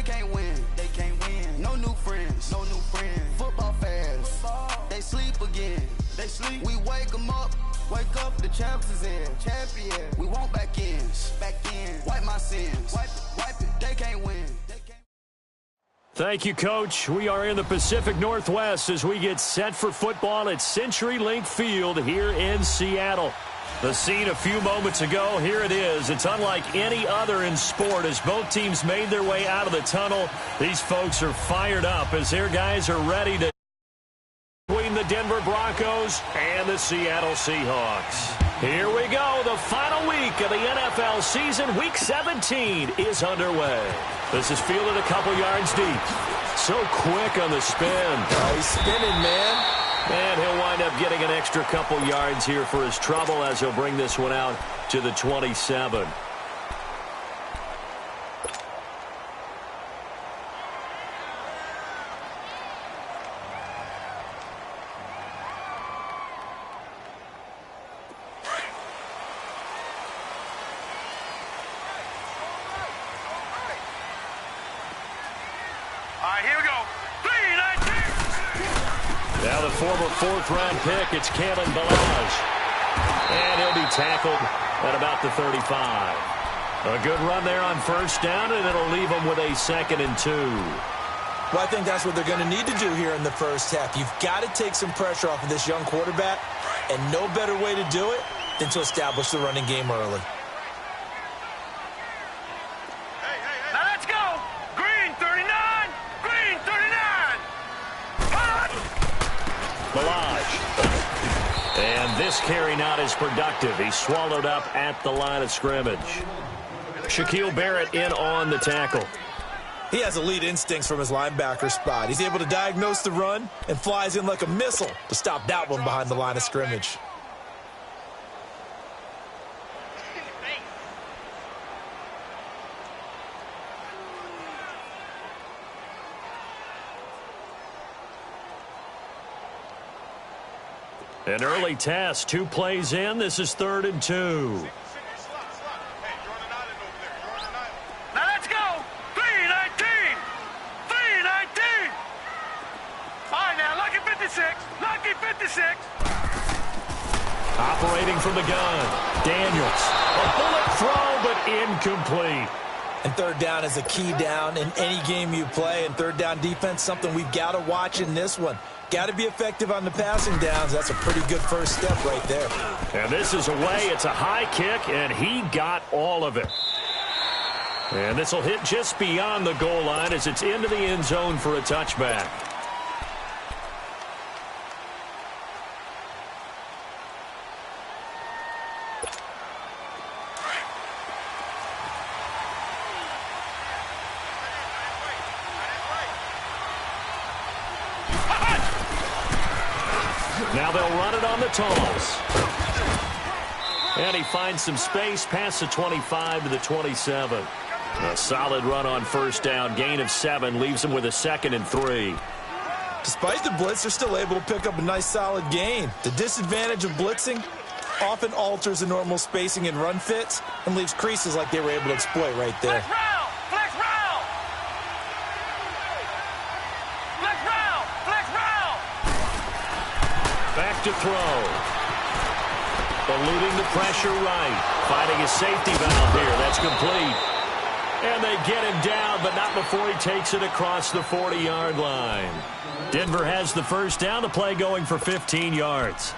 can't win. They can't win. No new friends. No new friends. Football fans. They sleep again. They sleep. We wake them up. Wake up, the champs is in. Champion. We want back ends. Back in. Wipe my sins. Wipe it. They can't win. Thank you, Coach. We are in the Pacific Northwest as we get set for football at CenturyLink Field here in Seattle. The scene a few moments ago, here it is. It's unlike any other in sport as both teams made their way out of the tunnel. These folks are fired up as their guys are ready to between the Denver Broncos and the Seattle Seahawks. Here we go. The final week of the NFL season. Week 17 is underway. This is fielded a couple yards deep. So quick on the spin. Oh, he's spinning, man. And he'll wind up getting an extra couple yards here for his trouble as he'll bring this one out to the 27. Now the former fourth-round pick, it's Kalen Ballage. And he'll be tackled at about the 35. A good run there on first down, and it'll leave him with a 2nd and 2. Well, I think that's what they're going to need to do here in the first half. You've got to take some pressure off of this young quarterback, and no better way to do it than to establish the running game early. And this carry not as productive. He's swallowed up at the line of scrimmage. Shaquille Barrett in on the tackle. He has elite instincts from his linebacker spot. He's able to diagnose the run and flies in like a missile to stop that one behind the line of scrimmage. An early test, 2 plays in. This is 3rd and 2. Now let's go. 3-19. 3-19. All right, now, lucky 56. Lucky 56. Operating from the gun. Daniels. A bullet throw, but incomplete. And third down is a key down in any game you play. And third down defense, something we've got to watch in this one. Got to be effective on the passing downs. That's a pretty good first step right there. And this is away. It's a high kick, and he got all of it. And this will hit just beyond the goal line as it's into the end zone for a touchback. Now they'll run it on the toss. And he finds some space past the 25 to the 27. A solid run on first down. Gain of 7 leaves him with a 2nd and 3. Despite the blitz, they're still able to pick up a nice solid gain. The disadvantage of blitzing often alters the normal spacing and run fits and leaves creases like they were able to exploit right there. Flex round. Flex round. Flex round. Back to throw. Eluding the pressure right. Finding a safety valve here. That's complete. And they get him down, but not before he takes it across the 40-yard line. Denver has the first down. The play going for 15 yards.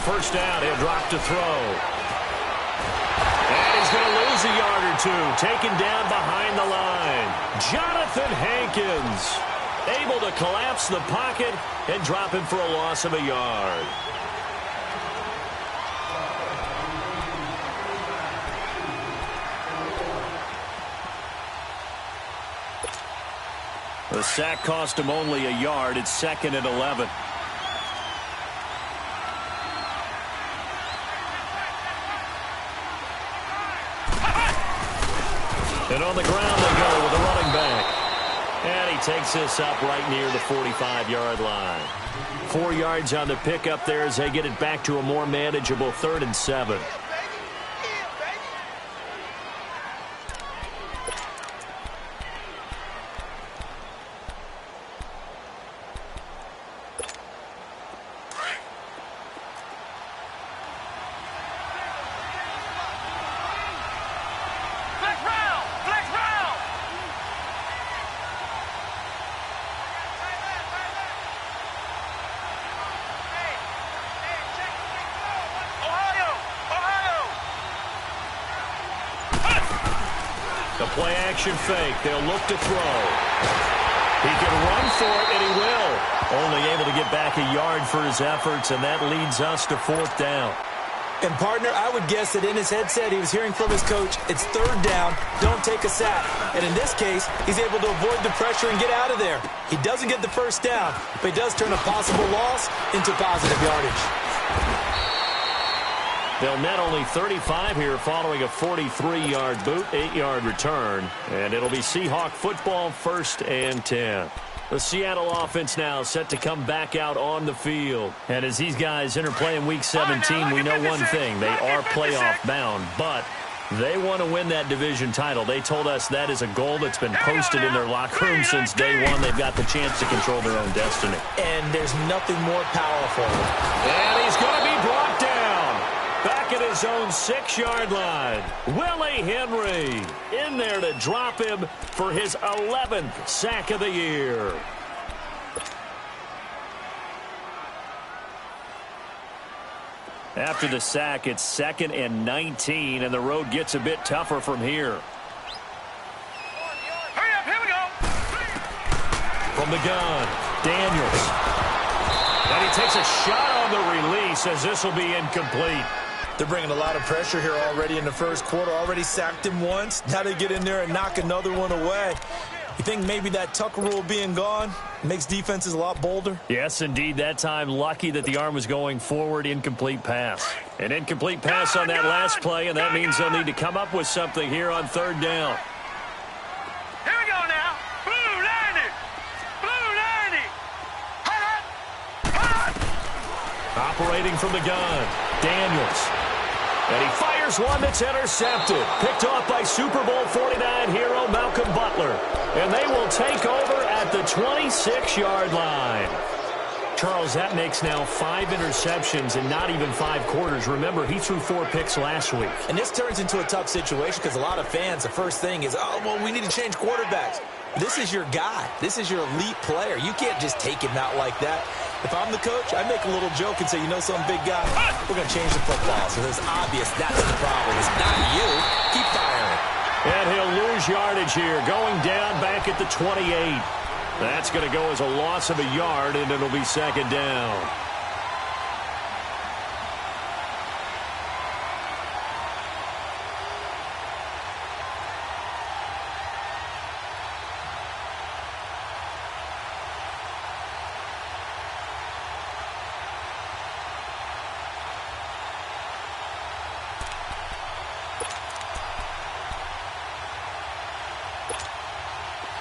First down, he'll drop to throw. And he's going to lose a yard or two. Taken down behind the line. Jonathan Hankins able to collapse the pocket and drop him for a loss of a yard. The sack cost him only a yard. It's 2nd and 11. And on the ground they go with a running back. And he takes this up right near the 45-yard line. 4 yards on the pickup there as they get it back to a more manageable 3rd and 7. The play-action fake. They'll look to throw. He can run for it, and he will. Only able to get back a yard for his efforts, and that leads us to 4th down. And, partner, I would guess that in his headset he was hearing from his coach, it's 3rd down, don't take a sack. And in this case, he's able to avoid the pressure and get out of there. He doesn't get the 1st down, but he does turn a possible loss into positive yardage. They'll net only 35 here following a 43-yard boot, 8-yard return. And it'll be Seahawk football, 1st and 10. The Seattle offense now set to come back out on the field. And as these guys interplay in Week 17, we know one thing. They are playoff bound, but they want to win that division title. They told us that is a goal that's been posted in their locker room since day one. They've got the chance to control their own destiny. And there's nothing more powerful. And he's going to be brought down. Back at his own 6-yard line. Willie Henry in there to drop him for his 11th sack of the year. After the sack, it's 2nd and 19, and the road gets a bit tougher from here. Hurry up, here we go. From the gun, Daniels. And he takes a shot on the release as this will be incomplete. They're bringing a lot of pressure here already in the 1st quarter. Already sacked him once. Now they get in there and knock another one away. You think maybe that Tucker rule being gone makes defenses a lot bolder? Yes, indeed. That time, lucky that the arm was going forward. Incomplete pass. An incomplete pass on that last play, and that means they'll need to come up with something here on 3rd down. Here we go now. Blue 90. Blue 90. Hot. Hot. Operating from the gun, Daniels. And he fires one that's intercepted. Picked off by Super Bowl 49 hero Malcolm Butler. And they will take over at the 26-yard line. Charles, that makes now 5 interceptions in not even 5 quarters. Remember, he threw 4 picks last week. And this turns into a tough situation because a lot of fans, the first thing is, oh, well, we need to change quarterbacks. This is your guy. This is your elite player. You can't just take him out like that. If I'm the coach, I make a little joke and say, you know something, big guy? We're going to change the football. So it's obvious that's the problem. It's not you. Keep firing. And he'll lose yardage here, going down back at the 28. That's going to go as a loss of a yard, and it'll be 2nd down.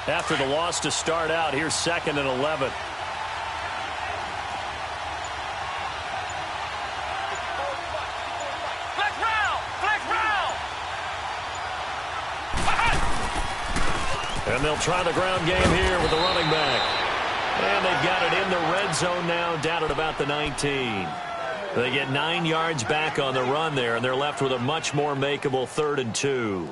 After the loss to start out, here's 2nd and 11. Flex round. Flex round. And they'll try the ground game here with the running back. And they've got it in the red zone now, down at about the 19. They get 9 yards back on the run there, and they're left with a much more makeable 3rd and 2.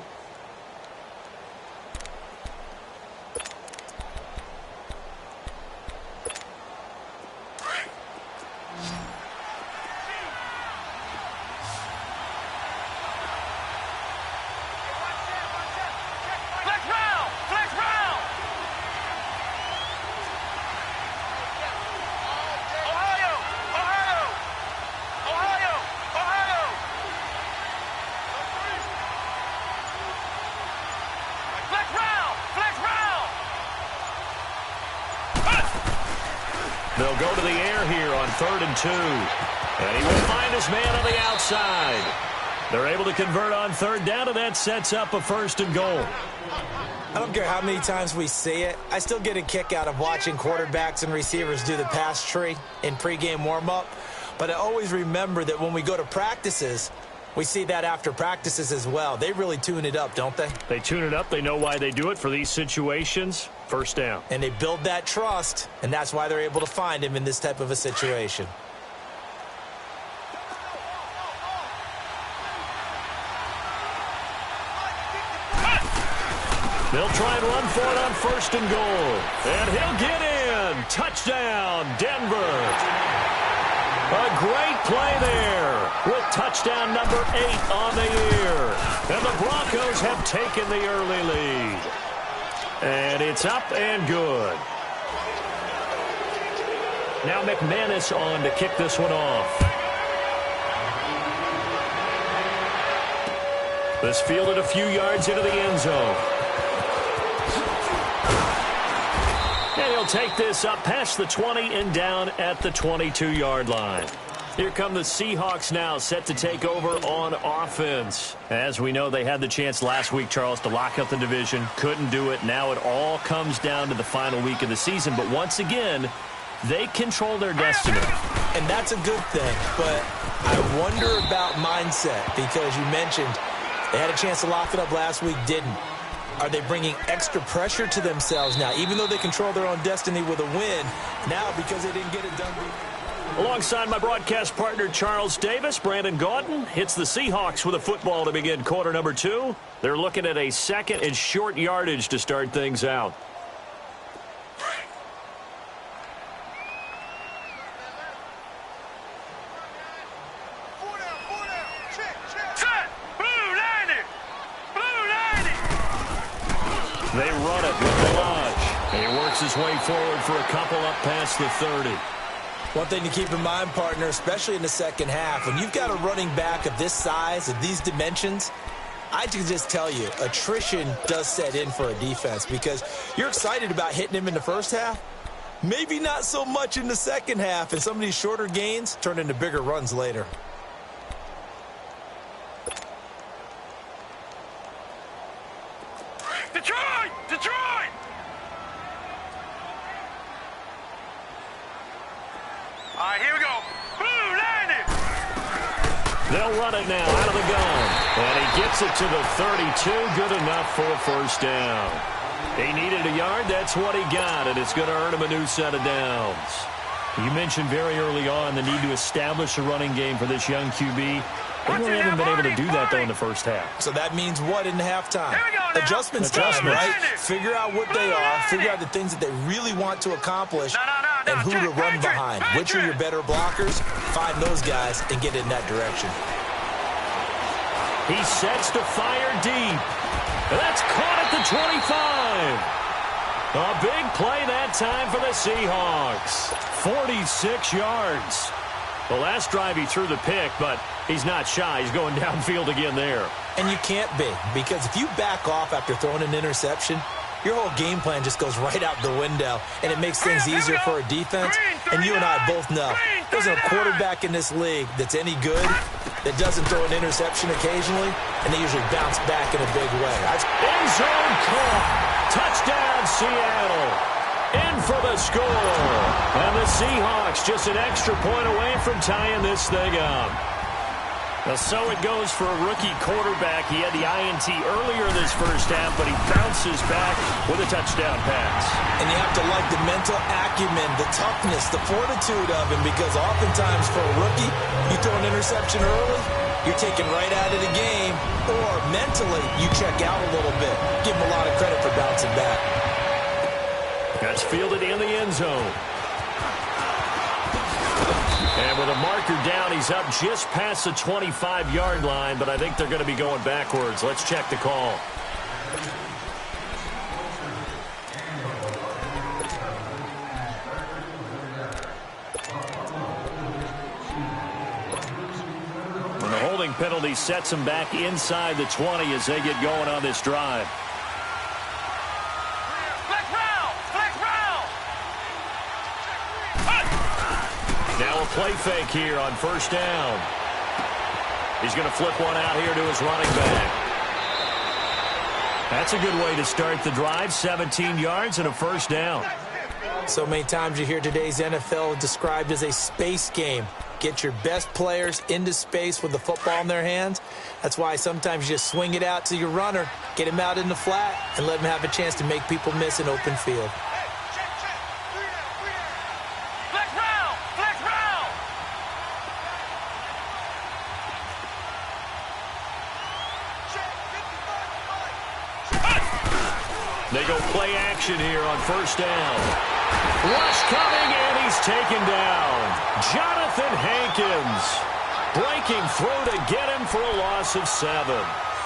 They'll go to the air here on 3rd and 2. And he will find his man on the outside. They're able to convert on 3rd down, and that sets up a 1st and goal. I don't care how many times we see it. I still get a kick out of watching quarterbacks and receivers do the pass tree in pregame warm-up. But I always remember that when we go to practices, we see that after practices as well. They really tune it up, don't they? They tune it up. They know why they do it for these situations. 1st down. And they build that trust, and that's why they're able to find him in this type of a situation. They'll try and run for it on 1st and goal. And he'll get in. Touchdown, Denver. A great play there with touchdown number 8 on the year. And the Broncos have taken the early lead. And it's up and good. Now McManus on to kick this one off. This fielded a few yards into the end zone. And he'll take this up past the 20 and down at the 22-yard line. Here come the Seahawks now, set to take over on offense. As we know, they had the chance last week, Charles, to lock up the division. Couldn't do it. Now it all comes down to the final week of the season. But once again, they control their destiny. And that's a good thing. But I wonder about mindset, because you mentioned they had a chance to lock it up last week, didn't. Are they bringing extra pressure to themselves now, even though they control their own destiny with a win, now because they didn't get it done? Alongside my broadcast partner, Charles Davis, Brandon Gaudin hits the Seahawks with a football to begin quarter number 2. They're looking at a 2nd and short yardage to start things out. They run it with Delage. And he works his way forward for a couple up past the 30. One thing to keep in mind, partner, especially in the second half, when you've got a running back of this size, of these dimensions, I can just tell you, attrition does set in for a defense, because you're excited about hitting him in the first half. Maybe not so much in the second half, and some of these shorter gains turn into bigger runs later. Detroit! Detroit! All right, here we go. Boom, landed! They'll run it now out of the gun. And he gets it to the 32. Good enough for a 1st down. He needed a yard. That's what he got, and it's going to earn him a new set of downs. You mentioned very early on the need to establish a running game for this young QB. They really haven't been able to do that, though, in the first half. So that means what in halftime? Adjustments time, right? Figure out what they are, figure out the things that they really want to accomplish, and who to run behind. Which are your better blockers? Find those guys and get in that direction. He sets to fire deep. That's caught at the 25. A big play that time for the Seahawks. 46 yards. The last drive he threw the pick, but he's not shy. He's going downfield again there. And you can't be, because if you back off after throwing an interception, your whole game plan just goes right out the window, and it makes things easier for a defense. And you and I both know there's a quarterback in this league that's any good that doesn't throw an interception occasionally, and they usually bounce back in a big way. End zone caught. Touchdown, Seattle. In for the score. And the Seahawks just an extra point away from tying this thing up. Well, so it goes for a rookie quarterback. He had the INT earlier this first half, but he bounces back with a touchdown pass. And you have to like the mental acumen, the toughness, the fortitude of him, because oftentimes for a rookie, you throw an interception early, you're taken right out of the game, or mentally you check out a little bit. Give him a lot of credit for bouncing back. That's fielded in the end zone. And with a marker down, he's up just past the 25-yard line, but I think they're going to be going backwards. Let's check the call. And the holding penalty sets them back inside the 20 as they get going on this drive. Now a play fake here on first down. He's going to flip one out here to his running back. That's a good way to start the drive. 17 yards and a first down. So many times you hear today's NFL described as a space game. Get your best players into space with the football in their hands. That's why sometimes you just swing it out to your runner, get him out in the flat, and let him have a chance to make people miss an open field. Flex round! Flex round! They go play action here on first down. Rush coming, and he's taken down. Jonathan Hankins breaking through to get him for a loss of 7.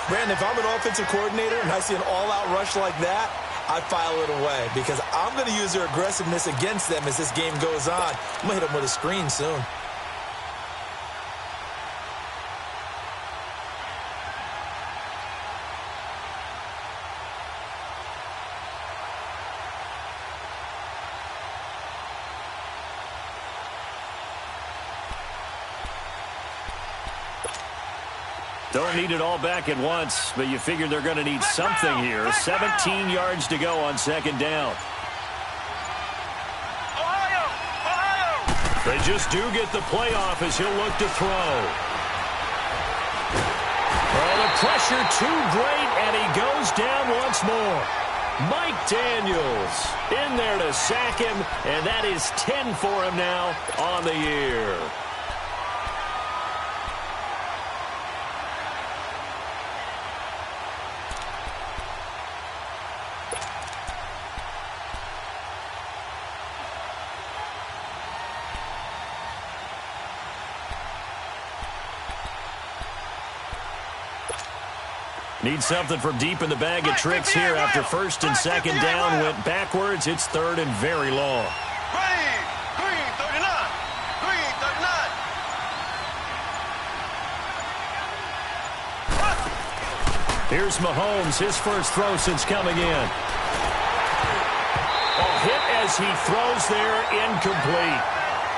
Brandon, if I'm an offensive coordinator and I see an all-out rush like that, I file it away because I'm going to use their aggressiveness against them as this game goes on. I'm going to hit them with a screen soon. Don't need it all back at once, but you figure they're going to need something here. 17 yards to go on second down. They just do get the playoff as he'll look to throw. Oh, the pressure too great, and he goes down once more. Mike Daniels in there to sack him, and that is 10 for him now on the year. Need something from deep in the bag of tricks here after first and second down went backwards. It's third and very long. Green 39. Green 39. Here's Mahomes, his first throw since coming in. A hit as he throws there, incomplete.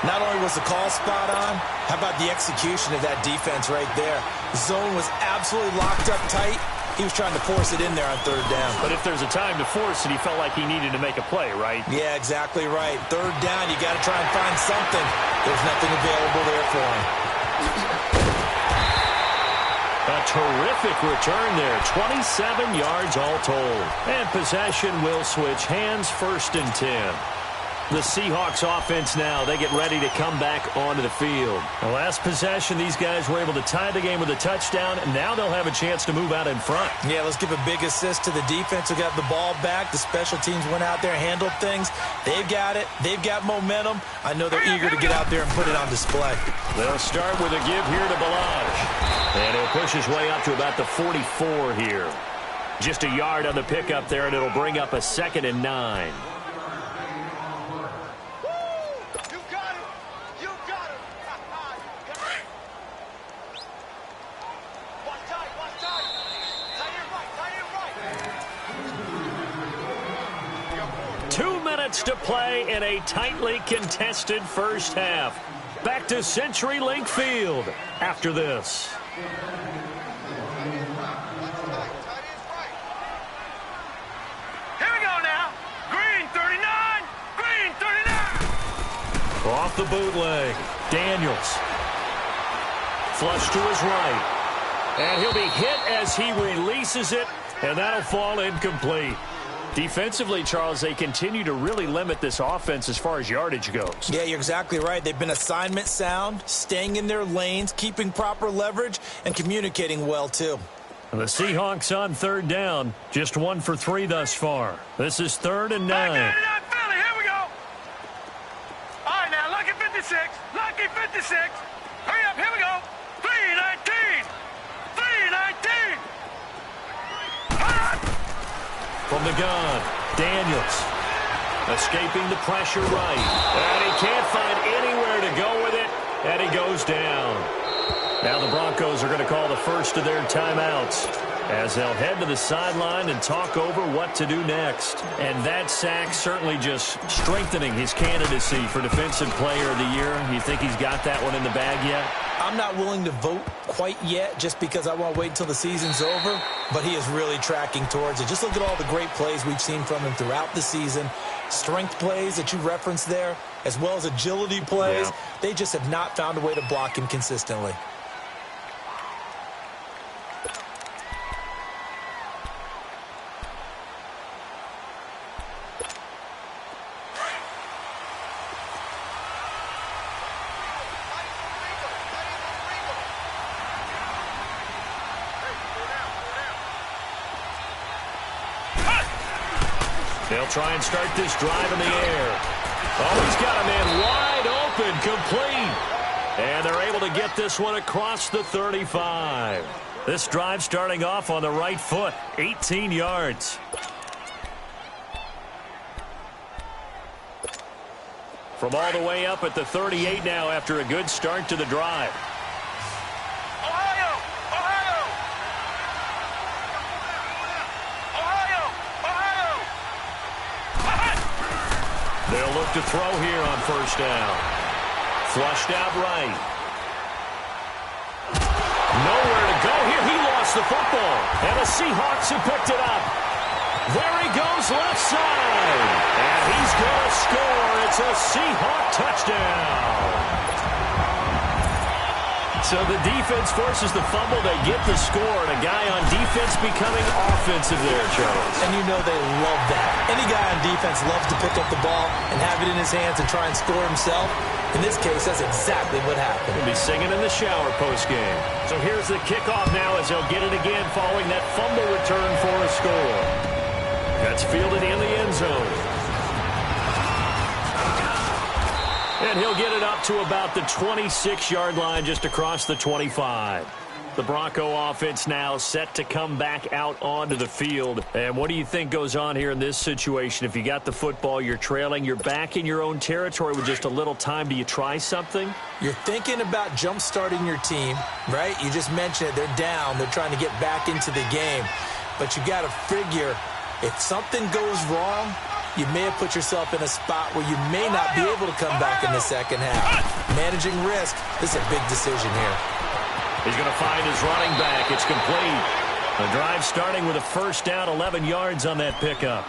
Not only was the call spot on, how about the execution of that defense right there? The zone was absolutely locked up tight. He was trying to force it in there on third down. But if there's a time to force it, he felt like he needed to make a play, right? Yeah, exactly right. Third down, you got to try and find something. There's nothing available there for him. A terrific return there. 27 yards all told. And possession will switch hands, first and 10. The Seahawks offense now, they get ready to come back onto the field. The last possession, these guys were able to tie the game with a touchdown, and now they'll have a chance to move out in front. Yeah, let's give a big assist to the defense who got the ball back. The special teams went out there, handled things. They've got it. They've got momentum. I know they're eager to get out there and put it on display. They'll start with a give here to Balaj. And he'll push his way up to about the 44 here. Just a yard on the pickup there, and it'll bring up a 2nd and 9. To play in a tightly contested first half. Back to CenturyLink Field after this. Here we go now. Green 39. Green 39. Off the bootleg. Daniels. Flush to his right. And he'll be hit as he releases it, and that'll fall incomplete. Defensively, Charles, they continue to really limit this offense as far as yardage goes. Yeah, you're exactly right. They've been assignment sound, staying in their lanes, keeping proper leverage, and communicating well, too. The Seahawks on third down, just 1 for 3 thus far. This is 3rd and 9. Here we go. All right, now, lucky 56. Lucky 56. Hurry up, here we go. 319. 319. From the gun, Daniels escaping the pressure right. And he can't find anywhere to go with it, and he goes down. Now the Broncos are going to call the first of their timeouts. as they'll head to the sideline and talk over what to do next. And that sack certainly just strengthening his candidacy for Defensive Player of the Year. You think he's got that one in the bag yet? I'm not willing to vote quite yet just because I want to wait until the season's over, but he is really tracking towards it. Just look at all the great plays we've seen from him throughout the season. Strength plays that you referenced there, as well as agility plays. Yeah. They just have not found a way to block him consistently. They'll try and start this drive in the air. Oh, he's got a man wide open, complete. And they're able to get this one across the 35. This drive starting off on the right foot, 18 yards. From all the way up at the 38 now after a good start to the drive. They'll look to throw here on first down. Flushed out right. Nowhere to go here. He lost the football. And the Seahawks have picked it up. There he goes left side. And he's going to score. It's a Seahawk touchdown. So the defense forces the fumble. They get the score. And a guy on defense becoming offensive there, Charles. And you know they love that. Any guy on defense loves to pick up the ball and have it in his hands and try and score himself. In this case, that's exactly what happened. He'll be singing in the shower post-game. So here's the kickoff now as they'll get it again following that fumble return for a score. That's fielded in the end zone. And he'll get it up to about the 26-yard line just across the 25. The Bronco offense now set to come back out onto the field. And what do you think goes on here in this situation? If you got the football, you're trailing, you're back in your own territory with just a little time. Do you try something? You're thinking about jump-starting your team, right? You just mentioned it. They're down. They're trying to get back into the game. But you got to figure if something goes wrong, you may have put yourself in a spot where you may not be able to come back in the second half. Managing risk, this is a big decision here. He's going to find his running back. It's complete. The drive starting with a first down, 11 yards on that pickup.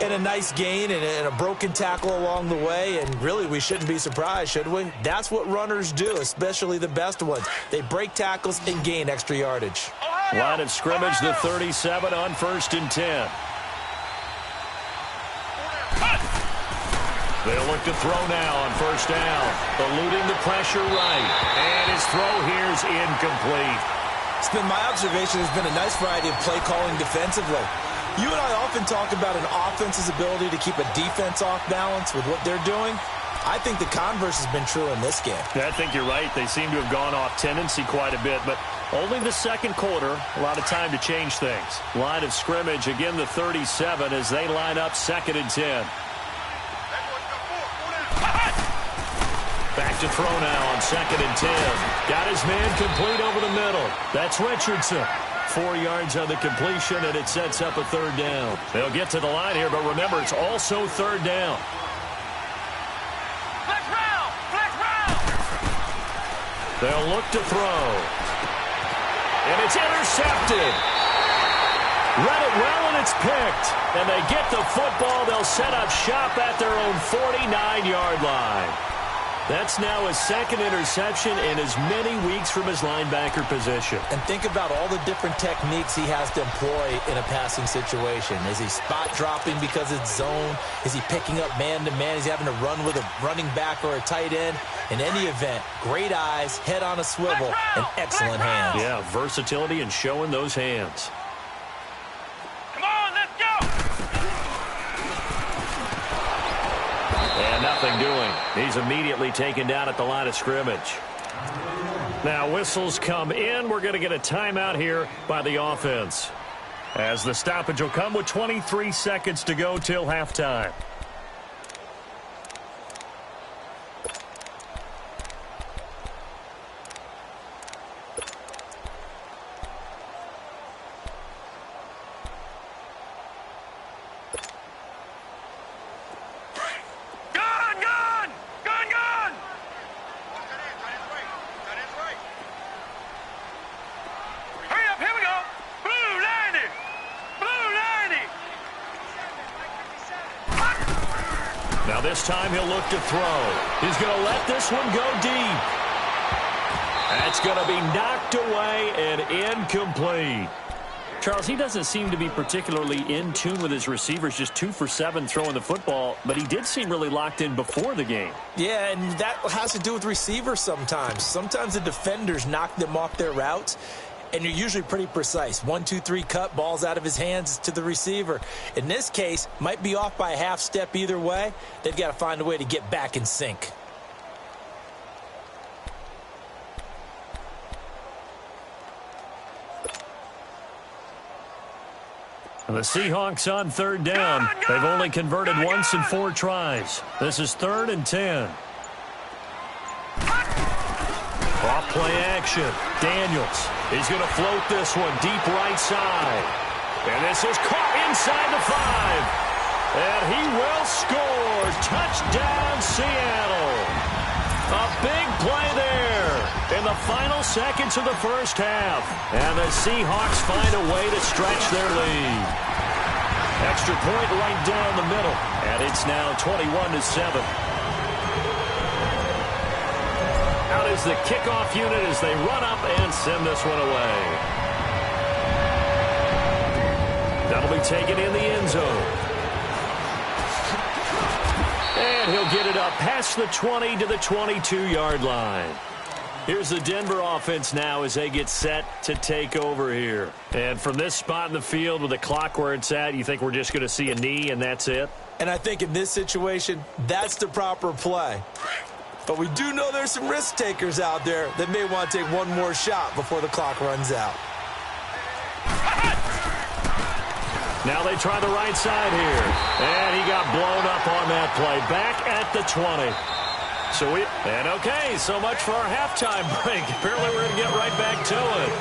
And a nice gain and a broken tackle along the way. And really, we shouldn't be surprised, should we? That's what runners do, especially the best ones. They break tackles and gain extra yardage. Line of scrimmage, the 37 on 1st and 10. They'll look to throw now on first down. Eluding the pressure right. And his throw here is incomplete. It's been my observation there's been a nice variety of play calling defensively. You and I often talk about an offense's ability to keep a defense off balance with what they're doing. I think the converse has been true in this game. I think you're right. They seem to have gone off tendency quite a bit, but only the second quarter. A lot of time to change things. Line of scrimmage, again the 37 as they line up 2nd and 10. Back to throw now on 2nd and 10. Got his man complete over the middle. That's Richardson. 4 yards on the completion, and it sets up a 3rd down. They'll get to the line here, but remember, it's also 3rd down. They'll look to throw. And it's intercepted. Read it well, and it's picked. And they get the football. They'll set up shop at their own 49-yard line. That's now his 2nd interception in as many weeks from his linebacker position. And think about all the different techniques he has to employ in a passing situation. Is he spot dropping because it's zone? Is he picking up man-to-man? Is he having to run with a running back or a tight end? In any event, great eyes, head on a swivel, and excellent hands. Yeah, versatility and showing those hands. And nothing doing. He's immediately taken down at the line of scrimmage. Now whistles come in. We're going to get a timeout here by the offense, as the stoppage will come with 23 seconds to go till halftime. Now this time he'll look to throw. He's going to let this one go deep. That's going to be knocked away and incomplete. Charles, he doesn't seem to be particularly in tune with his receivers, just 2 for 7 throwing the football, but he did seem really locked in before the game. Yeah, and that has to do with receivers sometimes. Sometimes the defenders knock them off their routes, and you're usually pretty precise. 1, 2, 3 cut, balls out of his hands to the receiver. In this case, might be off by a half step either way. They've got to find a way to get back in sync. The Seahawks on 3rd down. They've only converted once in 4 tries. This is 3rd and 10. Off play action. Daniels. He's going to float this one deep right side. And this is caught inside the 5. And he will score. Touchdown, Seattle. A big play there in the final seconds of the first half. And the Seahawks find a way to stretch their lead. Extra point right down the middle. And it's now 21-7. Out is the kickoff unit as they run up and send this one away. That'll be taken in the end zone. And he'll get it up past the 20 to the 22-yard line. Here's the Denver offense now as they get set to take over here. And from this spot in the field with the clock where it's at, you think we're just going to see a knee and that's it? And I think in this situation, that's the proper play. But we do know there's some risk takers out there that may want to take one more shot before the clock runs out. Now they try the right side here. And he got blown up on that play. Back at the 20. Okay, so much for our halftime break. Apparently we're going to get right back to it.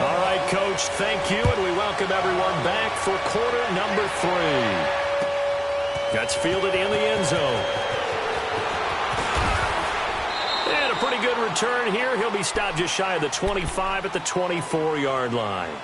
All right, Coach, thank you, and we welcome everyone back for quarter number 3. That's fielded in the end zone. And a pretty good return here. He'll be stopped just shy of the 25 at the 24-yard line.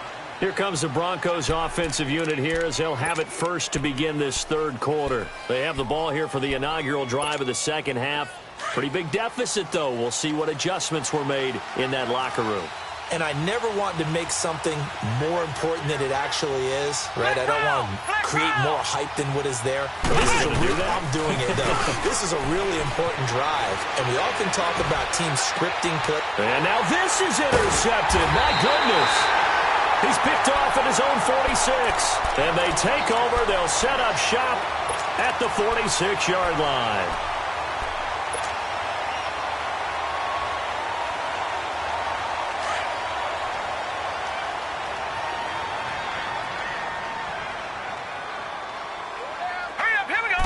Here comes the Broncos offensive unit here as they'll have it first to begin this 3rd quarter. They have the ball here for the inaugural drive of the second half. Pretty big deficit, though. We'll see what adjustments were made in that locker room. And I never want to make something more important than it actually is, right? I don't want to create more hype than what is there. I'm doing it, though. This is a really important drive, and we often talk about team scripting. And now this is intercepted. My goodness. He's picked off at his own 46. And they take over. They'll set up shop at the 46-yard line. Hurry up, here we go.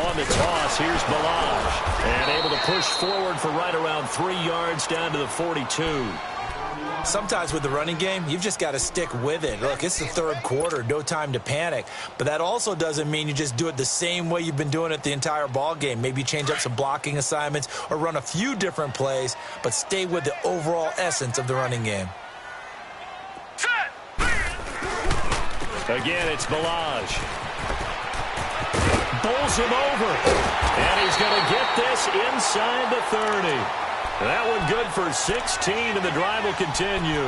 On the toss, here's Balaj. And able to push forward for right around 3 yards down to the 42. Sometimes with the running game, you've just got to stick with it. Look, it's the 3rd quarter, no time to panic. But that also doesn't mean you just do it the same way you've been doing it the entire ball game. Maybe change up some blocking assignments or run a few different plays, but stay with the overall essence of the running game. Set. Again, it's Balaj. Bowls him over. And he's going to get this inside the 30. That one good for 16, and the drive will continue.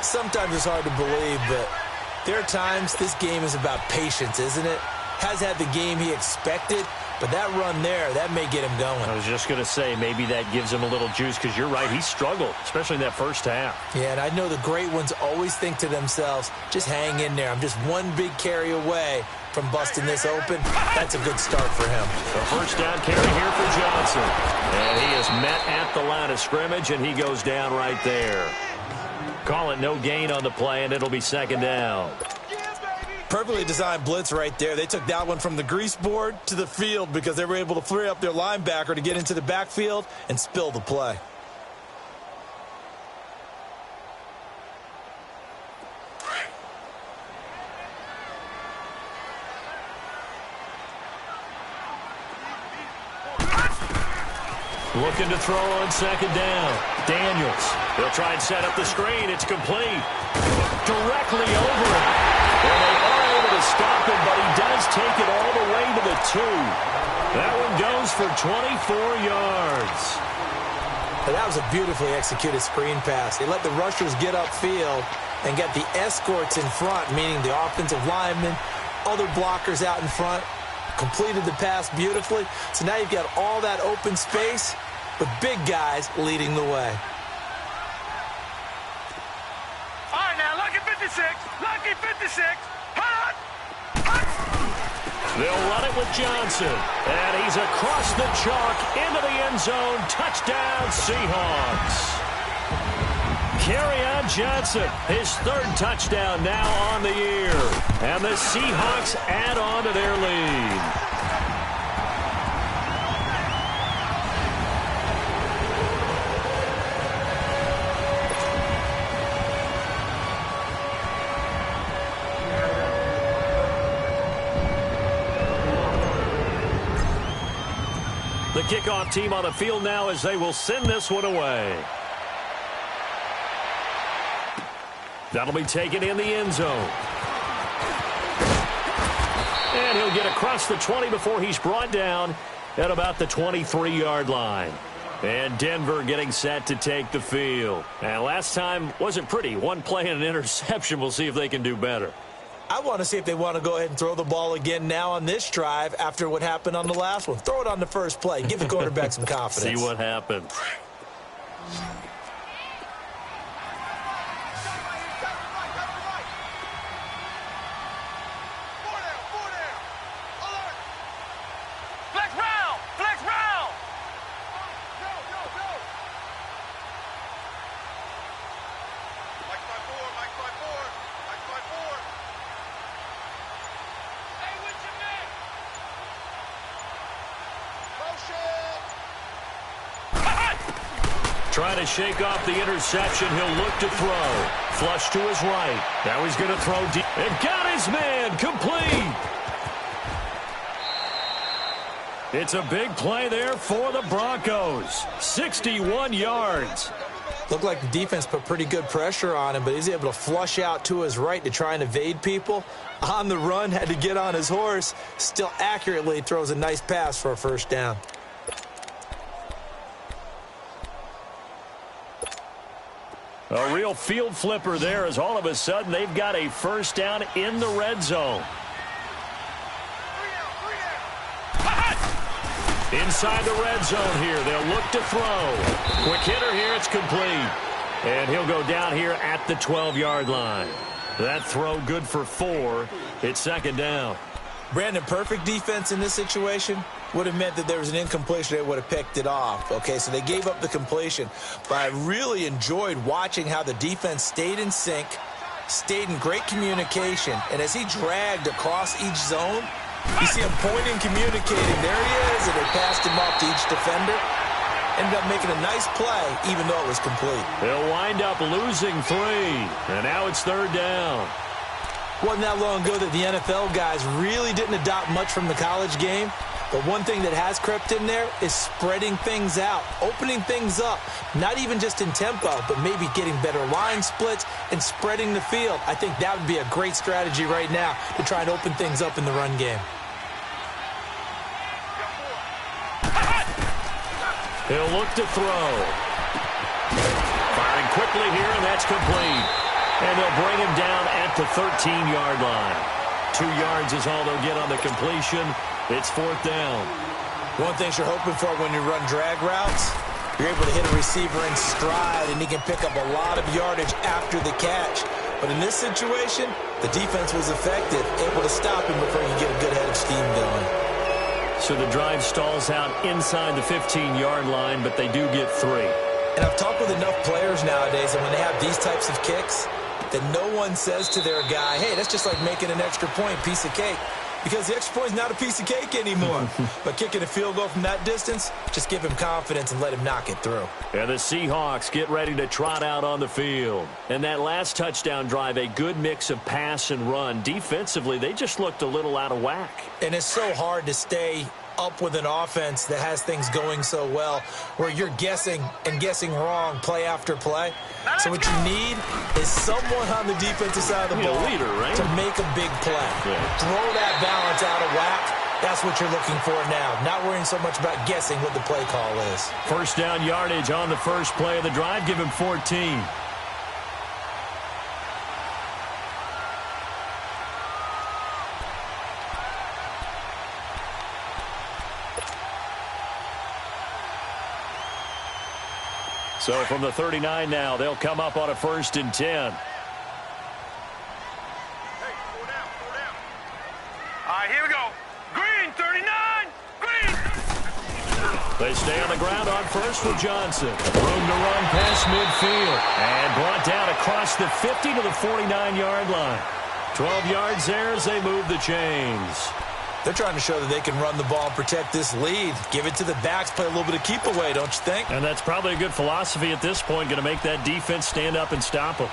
Sometimes it's hard to believe, but there are times this game is about patience, isn't it? Has had the game he expected, but that run there, that may get him going. I was just going to say, maybe that gives him a little juice, because you're right, he struggled, especially in that first half. Yeah, and I know the great ones always think to themselves, just hang in there. I'm just one big carry away from busting this open. That's a good start for him. The first down carry here for Johnson. And he is met at the line of scrimmage, and he goes down right there. Call it no gain on the play, and it'll be 2nd down. Perfectly designed blitz right there. They took that one from the grease board to the field because they were able to free up their linebacker to get into the backfield and spill the play. Looking to throw on 2nd down. Daniels. They'll try and set up the screen. It's complete. Directly over it. And they are able to stop him, but he 2. That one goes for 24 yards. And that was a beautifully executed screen pass. They let the rushers get upfield and get the escorts in front, meaning the offensive linemen, other blockers out in front, completed the pass beautifully. So now you've got all that open space with big guys leading the way. All right, now, lucky 56. Lucky 56. Hot! They'll run it with Johnson. And he's across the chalk into the end zone. Touchdown, Seahawks. Kerryon Johnson, his 3rd touchdown now on the year. And the Seahawks add on to their lead. The kickoff team on the field now as they will send this one away. That'll be taken in the end zone. And he'll get across the 20 before he's brought down at about the 23-yard line. And Denver getting set to take the field. And last time wasn't pretty. One play and an interception. We'll see if they can do better. I want to see if they want to go ahead and throw the ball again now on this drive after what happened on the last one. Throw it on the first play. Give the quarterback some confidence. See what happens. Flex round! Flex round! Mike by four, Mike by four, Mike by four. Stay with your man. Motion! Trying to shake off the interception. He'll look to throw. Flush to his right. Now he's going to throw deep. And got his man. Complete. It's a big play there for the Broncos. 61 yards. Looked like the defense put pretty good pressure on him, but he's able to flush out to his right to try and evade people. On the run, had to get on his horse. Still accurately throws a nice pass for a first down. A real field flipper there as all of a sudden they've got a first down in the red zone. Inside the red zone here. They'll look to throw. Quick hitter here. It's complete. And he'll go down here at the 12-yard line. That throw good for 4. It's second down. Brandon, perfect defense in this situation would have meant that there was an incompletion. They would have picked it off. Okay, so they gave up the completion. But I really enjoyed watching how the defense stayed in sync, stayed in great communication. And as he dragged across each zone, you see him pointing, communicating. There he is, and they passed him off to each defender. Ended up making a nice play, even though it was complete. They'll wind up losing 3. And now it's third down. Wasn't that long ago that the NFL guys really didn't adopt much from the college game. But one thing that has crept in there is spreading things out, opening things up, not even just in tempo, but maybe getting better line splits and spreading the field. I think that would be a great strategy right now to try and open things up in the run game. He'll look to throw. Firing quickly here, and that's complete. And they'll bring him down at the 13-yard line. 2 yards is all they'll get on the completion. It's fourth down. One thing you're hoping for when you run drag routes, you're able to hit a receiver in stride, and he can pick up a lot of yardage after the catch. But in this situation, the defense was effective, able to stop him before you get a good head of steam going. So the drive stalls out inside the 15-yard line, but they do get 3. And I've talked with enough players nowadays, and when they have these types of kicks, that no one says to their guy, hey, that's just like making an extra point, piece of cake. Because the extra point is not a piece of cake anymore. But kicking a field goal from that distance, just give him confidence and let him knock it through. And the Seahawks get ready to trot out on the field. And that last touchdown drive, a good mix of pass and run. Defensively, they just looked a little out of whack. And it's so hard to stay up with an offense that has things going so well, where you're guessing and guessing wrong play after play. So what you need is someone on the defensive side of the ball leader, right? to make a big play. Yeah. Throw that balance out of whack, That's what you're looking for now. Not worrying so much about guessing what the play call is. First down yardage on the first play of the drive. Give him 14. So from the 39 now, they'll come up on a 1st and 10. Here we go. Green, 39. Green. They stay on the ground on first for Johnson. Room to run past midfield. And brought down across the 50 to the 49-yard line. 12 yards there as they move the chains. They're trying to show that they can run the ball and protect this lead. Give it to the backs, play a little bit of keep away, don't you think? And that's probably a good philosophy at this point, going to make that defense stand up and stop them.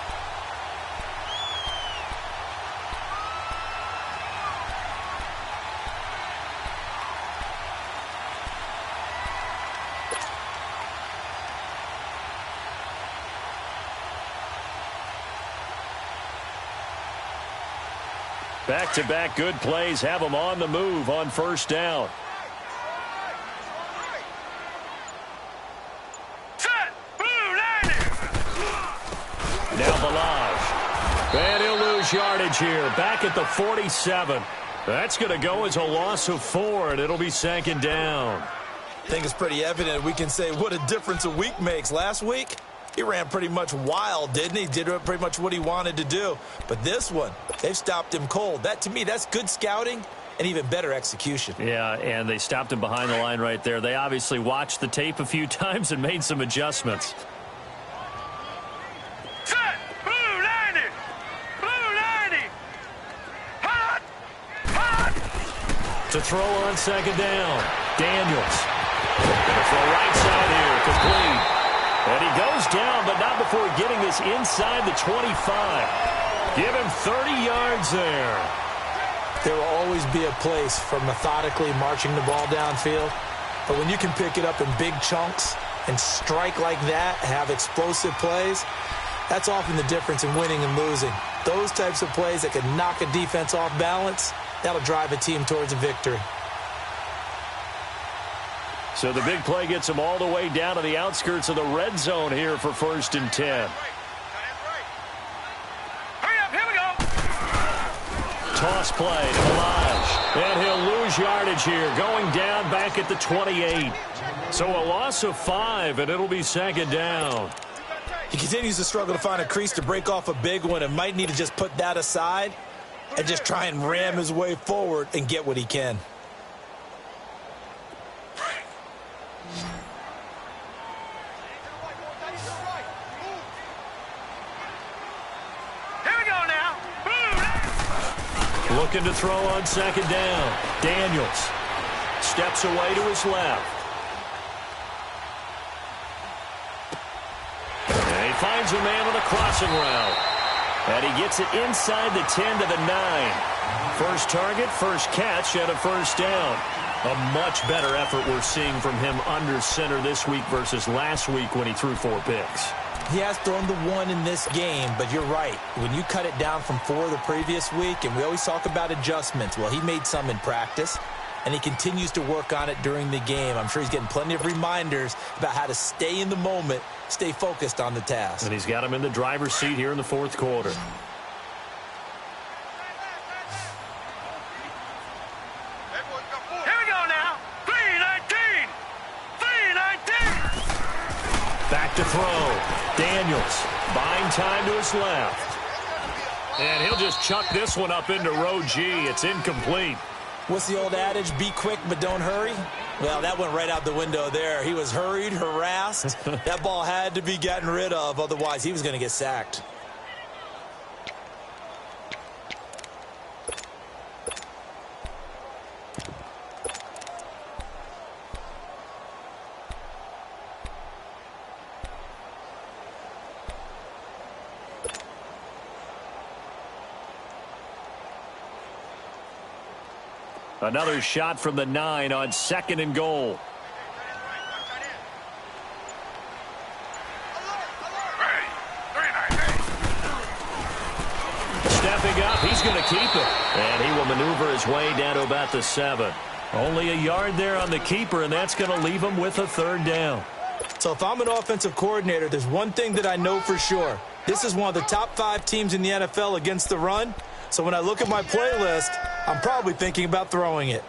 Back-to-back good plays have them on the move on first down. Set. Blue, 90. Now Balaj. And he'll lose yardage here. Back at the 47. That's going to go as a loss of 4, and it'll be 2nd down. I think it's pretty evident. We can say what a difference a week makes. Last week, he ran pretty much wild, didn't he? Did pretty much what he wanted to do. But this one, they've stopped him cold. That, to me, that's good scouting and even better execution. Yeah, and they stopped him behind the line right there. They obviously watched the tape a few times and made some adjustments. Set. Blue, 90. Blue, 90. Hot. Hot. To throw on 2nd down. Daniels. Gonna throw right side here. Complete. And he goes down, but not before getting this inside the 25. Give him 30 yards there. There will always be a place for methodically marching the ball downfield. But when you can pick it up in big chunks and strike like that, have explosive plays, that's often the difference in winning and losing. Those types of plays that can knock a defense off balance, that'll drive a team towards a victory. So the big play gets them all the way down to the outskirts of the red zone here for 1st and 10. Hurry up, here we go. Toss play to Balaj. And he'll lose yardage here, going down back at the 28. So a loss of 5, and it'll be 2nd down. He continues to struggle to find a crease to break off a big one and might need to just put that aside and just try and ram his way forward and get what he can. Looking to throw on 2nd down. Daniels steps away to his left. And he finds a man on a crossing route. And he gets it inside the 10 to the 9. First target, first catch, and a 1st down. A much better effort we're seeing from him under center this week versus last week when he threw 4 picks. He has thrown the 1 in this game, but you're right. When you cut it down from 4 the previous week, and we always talk about adjustments, well, he made some in practice, and he continues to work on it during the game. I'm sure he's getting plenty of reminders about how to stay in the moment, stay focused on the task. And he's got him in the driver's seat here in the 4th quarter. Here we go now. 3-19. 3-19. Back to throw. Daniels buying time to his left. And he'll just chuck this one up into row G. It's incomplete. What's the old adage? Be quick, but don't hurry? Well, that went right out the window there. He was hurried, harassed. That ball had to be gotten rid of. Otherwise, he was going to get sacked. Another shot from the 9 on 2nd and goal. Stepping up, he's going to keep it. And he will maneuver his way down to about the 7. Only a yard there on the keeper, and that's going to leave him with a third down. So if I'm an offensive coordinator, there's one thing that I know for sure. This is one of the top 5 teams in the NFL against the run. So when I look at my playlist, I'm probably thinking about throwing it.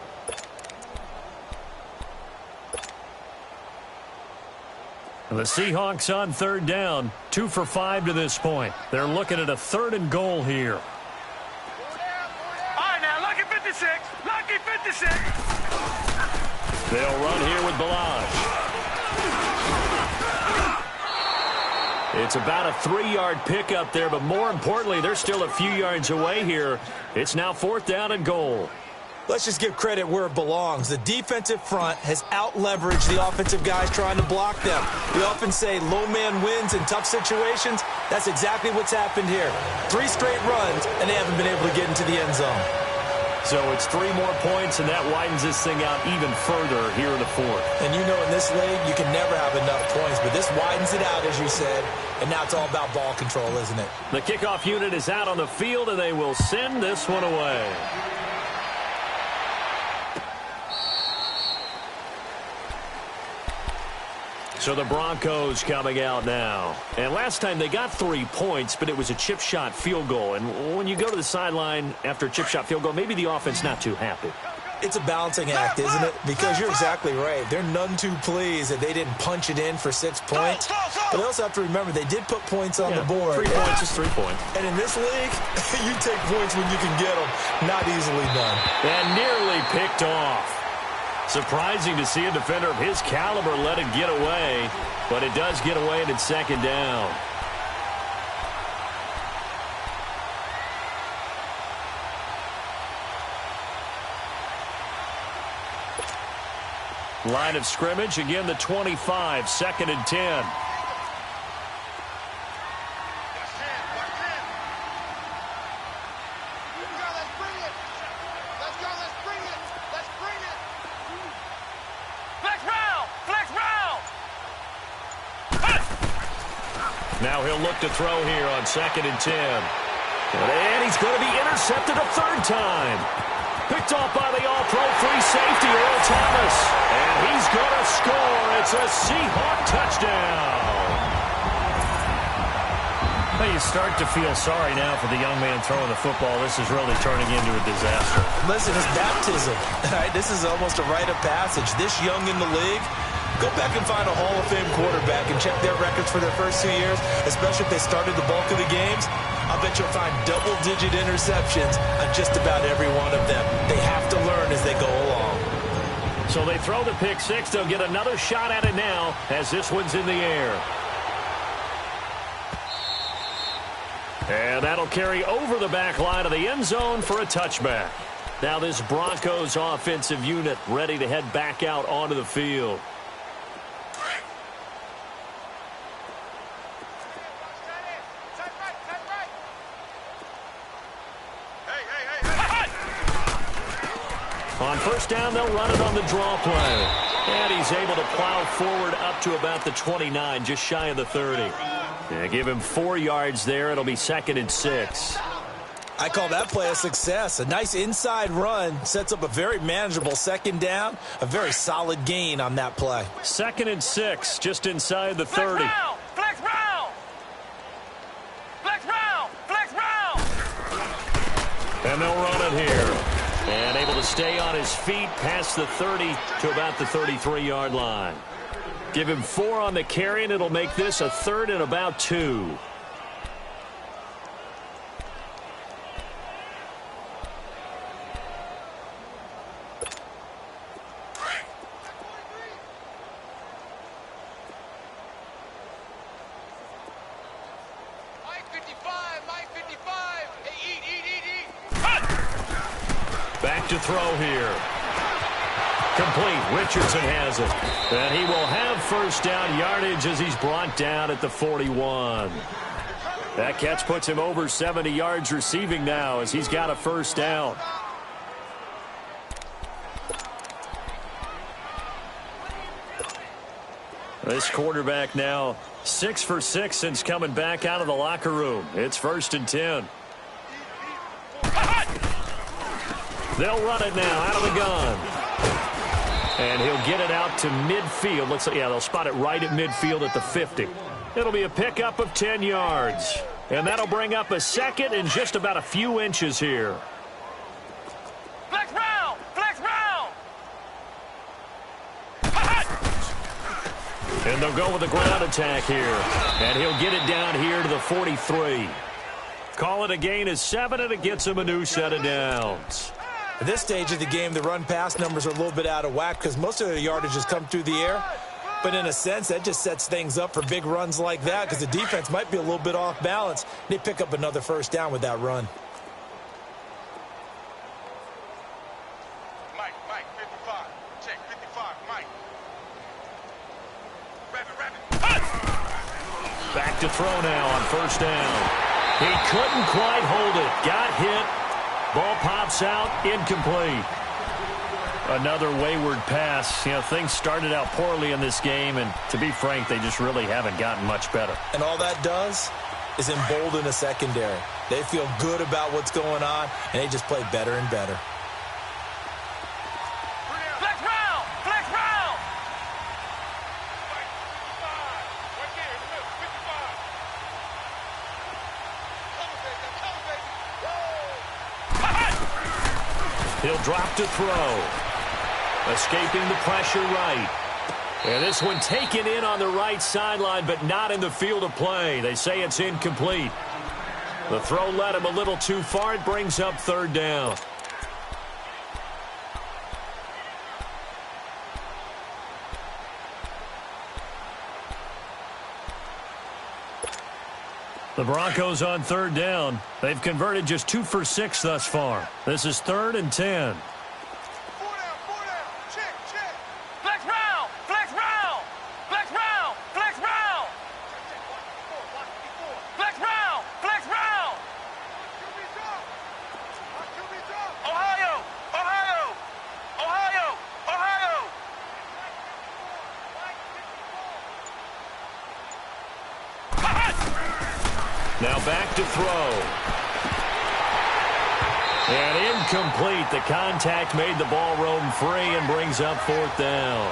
The Seahawks on third down, 2 for 5 to this point. They're looking at a 3rd and goal here. All right, now, lucky 56. Lucky 56. They'll run here with Balaj. It's about a 3-yard pickup there, but more importantly, they're still a few yards away here. It's now 4th down and goal. Let's just give credit where it belongs. The defensive front has out-leveraged the offensive guys trying to block them. We often say low man wins in tough situations. That's exactly what's happened here. 3 straight runs, and they haven't been able to get into the end zone. So it's 3 more points, and that widens this thing out even further here in the 4th. And you know in this league, you can never have enough points, but this widens it out, as you said, and now it's all about ball control, isn't it? The kickoff unit is out on the field, and they will send this one away. So the Broncos coming out now. And last time they got 3 points, but it was a chip shot field goal. And when you go to the sideline after a chip shot field goal, maybe the offense not too happy. It's a balancing act, isn't it? Because you're exactly right. They're none too pleased that they didn't punch it in for 6 points. But they also have to remember they did put points on the board. 3 points is 3 points. And in this league, you take points when you can get them. Not easily done. And nearly picked off. Surprising to see a defender of his caliber let it get away, but it does get away and it's 2nd down. Line of scrimmage, again the 25, 2nd and 10. Now he'll look to throw here on 2nd and 10. And he's going to be intercepted a 3rd time. Picked off by the all-pro free safety, Earl Thomas. And he's going to score. It's a Seahawk touchdown. Well, you start to feel sorry now for the young man throwing the football. This is really turning into a disaster. Listen, it's baptism. Right? This is almost a rite of passage. This young in the league, go back and find a Hall of Fame quarterback and check their records for their first 2 years, especially if they started the bulk of the games. I'll bet you'll find double-digit interceptions on just about every one of them. They have to learn as they go along. So they throw the pick 6. They'll get another shot at it now as this one's in the air. And that'll carry over the back line of the end zone for a touchback. Now this Broncos offensive unit ready to head back out onto the field. On 1st down, they'll run it on the draw play. And he's able to plow forward up to about the 29, just shy of the 30. Yeah, give him 4 yards there. It'll be 2nd and 6. I call that play a success. A nice inside run sets up a very manageable 2nd down. A very solid gain on that play. 2nd and 6, just inside the 30. Flex round! Flex round! Flex round! And they'll run it here. And able to stay on his feet past the 30 to about the 33-yard line. Give him 4 on the carry, and it'll make this a 3rd and about 2. Back to throw here. Complete. Richardson has it. And he will have 1st down yardage as he's brought down at the 41. That catch puts him over 70 yards receiving now as he's got a 1st down. This quarterback now 6 for 6 since coming back out of the locker room. It's 1st and 10. They'll run it now out of the gun. And he'll get it out to midfield. Looks like, yeah, they'll spot it right at midfield at the 50. It'll be a pickup of 10 yards. And that'll bring up a second and just about a few inches here. Flex round! Flex round! And they'll go with a ground attack here. And he'll get it down here to the 43. Call it a gain of 7, and it gets him a new set of downs. At this stage of the game, the run-pass numbers are a little bit out of whack because most of the yardage has come through the air. But in a sense, that just sets things up for big runs like that because the defense might be a little bit off balance. They pick up another first down with that run. Mike, 55. Check, 55, Mike. Rabbit. Back to throw now on first down. He couldn't quite hold it. Got hit. Ball pops out. Incomplete. Another wayward pass. You know, things started out poorly in this game, and to be frank, they just really haven't gotten much better. And all that does is embolden a secondary. They feel good about what's going on, and they just play better and better. Flex round! Flex round! 55. He'll drop to throw. Escaping the pressure right. And this one taken in on the right sideline, but not in the field of play. They say it's incomplete. The throw led him a little too far. It brings up third down. The Broncos on third down. They've converted just 2 for 6 thus far. This is 3rd and 10. Now back to throw. And incomplete. The contact made the ball roam free and brings up 4th down.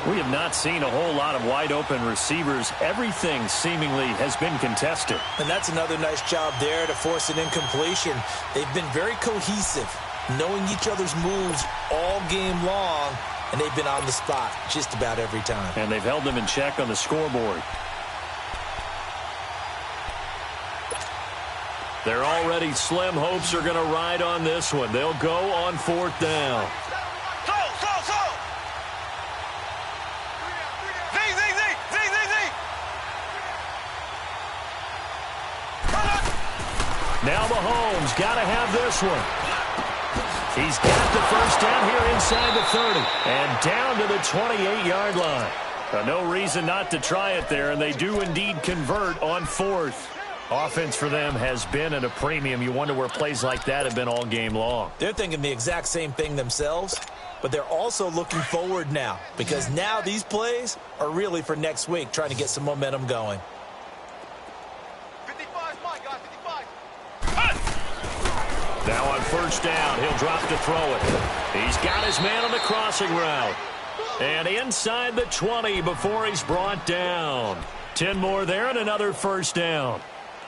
We have not seen a whole lot of wide-open receivers. Everything seemingly has been contested. And that's another nice job there to force an incompletion. They've been very cohesive, knowing each other's moves all game long, and they've been on the spot just about every time. And they've held them in check on the scoreboard. Their already slim hopes are going to ride on this one. They'll go on 4th down. Now Mahomes got to have this one. He's got the first down here inside the 30 and down to the 28-yard line. No reason not to try it there, and they do indeed convert on 4th. Offense for them has been at a premium. You wonder where plays like that have been all game long. They're thinking the exact same thing themselves, but they're also looking forward now because now these plays are really for next week, trying to get some momentum going. 55, my guy, 55. Now on first down, he'll drop to throw it. He's got his man on the crossing route. And inside the 20 before he's brought down. 10 more there and another first down.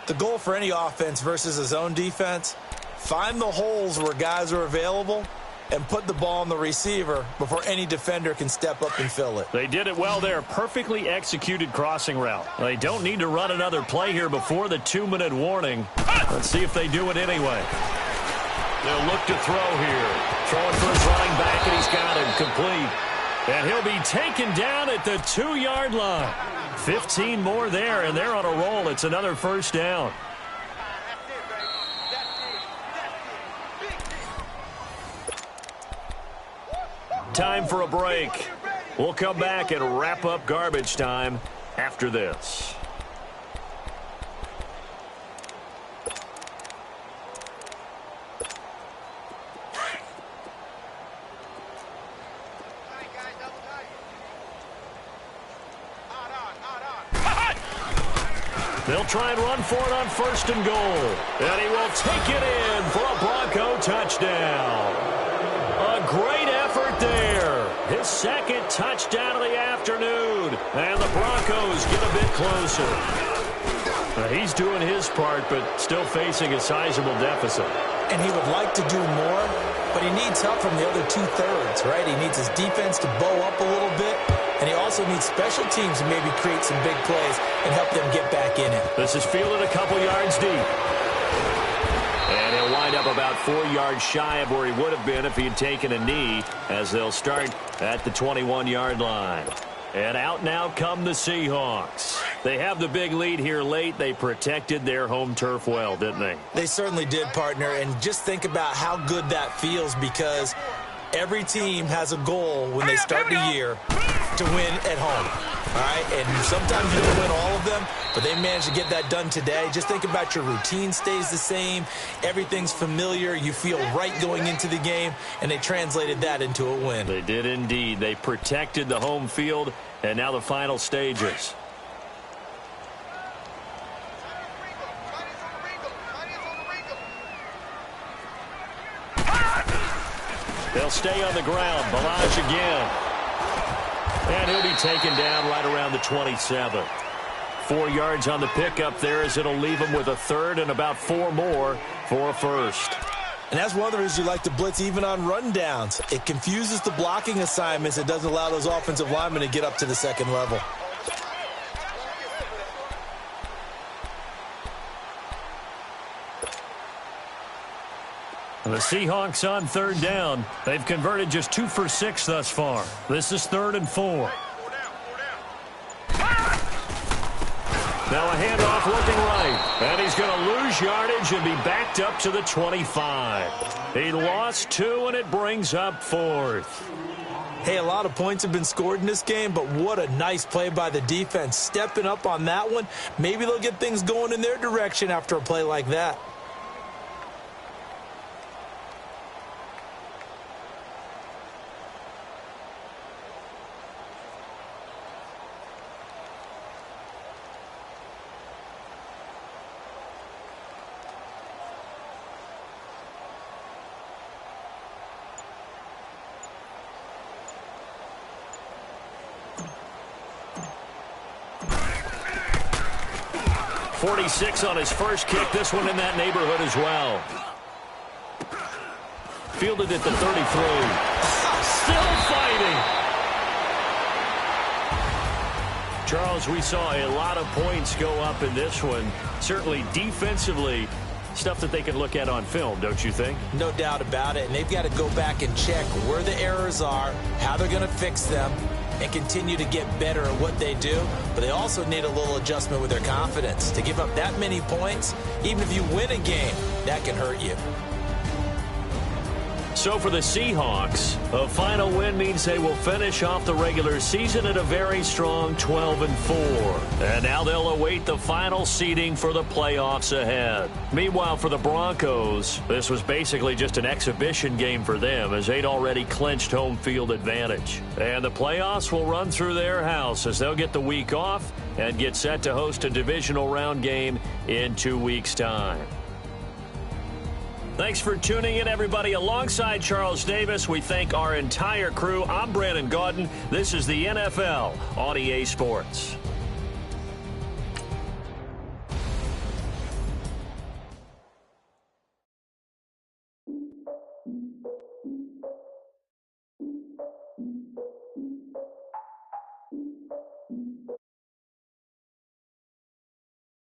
The goal for any offense versus a zone defense, find the holes where guys are available and put the ball on the receiver before any defender can step up and fill it. They did it well there. Perfectly executed crossing route. They don't need to run another play here before the 2-minute warning. Let's see if they do it anyway. They'll look to throw here. Throwing for his running back, and he's got him complete. And he'll be taken down at the 2-yard line. 15 more there, and they're on a roll. It's another first down. Time for a break. We'll come back and wrap up garbage time after this. They'll try and run for it on 1st and goal. And he will take it in for a Bronco touchdown. A great effort there. his second touchdown of the afternoon. And the Broncos get a bit closer. He's doing his part, but still facing a sizable deficit. And he would like to do more, but he needs help from the other two-thirds, right? He needs his defense to bow up a little bit, and he also needs special teams to maybe create some big plays and help them get back in it. This is fielded a couple yards deep. And he'll wind up about 4 yards shy of where he would have been if he had taken a knee, as they'll start at the 21-yard line. And out now come the Seahawks. They have the big lead here late. They protected their home turf well, didn't they? They certainly did, partner. And just think about how good that feels, because every team has a goal when they start the year to win at home. All right, and sometimes you don't win all of them, but they managed to get that done today. Just think about your routine stays the same. Everything's familiar. You feel right going into the game, and they translated that into a win. They did indeed. They protected the home field, and now the final stages. They'll stay on the ground. Balaj again. And he'll be taken down right around the 27. 4 yards on the pickup there, as it'll leave him with a third and about 4 more for a first. And that's one of the reasons you like to blitz even on rundowns. It confuses the blocking assignments. It doesn't allow those offensive linemen to get up to the second level. The Seahawks on third down. They've converted just 2 for 6 thus far. This is 3rd and 4. Now a handoff looking right. And he's going to lose yardage and be backed up to the 25. He lost 2, and it brings up 4th. Hey, a lot of points have been scored in this game, but what a nice play by the defense. Stepping up on that one. Maybe they'll get things going in their direction after a play like that. .46 on his first kick. This one in that neighborhood as well. Fielded at the 33. Still fighting. Charles, we saw a lot of points go up in this one. Certainly defensively, stuff that they can look at on film, don't you think? No doubt about it. And they've got to go back and check where the errors are, how they're going to fix them, and continue to get better at what they do. But they also need a little adjustment with their confidence. To give up that many points, even if you win a game, that can hurt you. So for the Seahawks, a final win means they will finish off the regular season at a very strong 12-4. And now they'll await the final seeding for the playoffs ahead. Meanwhile, for the Broncos, this was basically just an exhibition game for them, as they'd already clinched home field advantage. And the playoffs will run through their house, as they'll get the week off and get set to host a divisional round game in 2 weeks' time. Thanks for tuning in, everybody. Alongside Charles Davis, we thank our entire crew. I'm Brandon Gaudin. This is the NFL on EA Sports.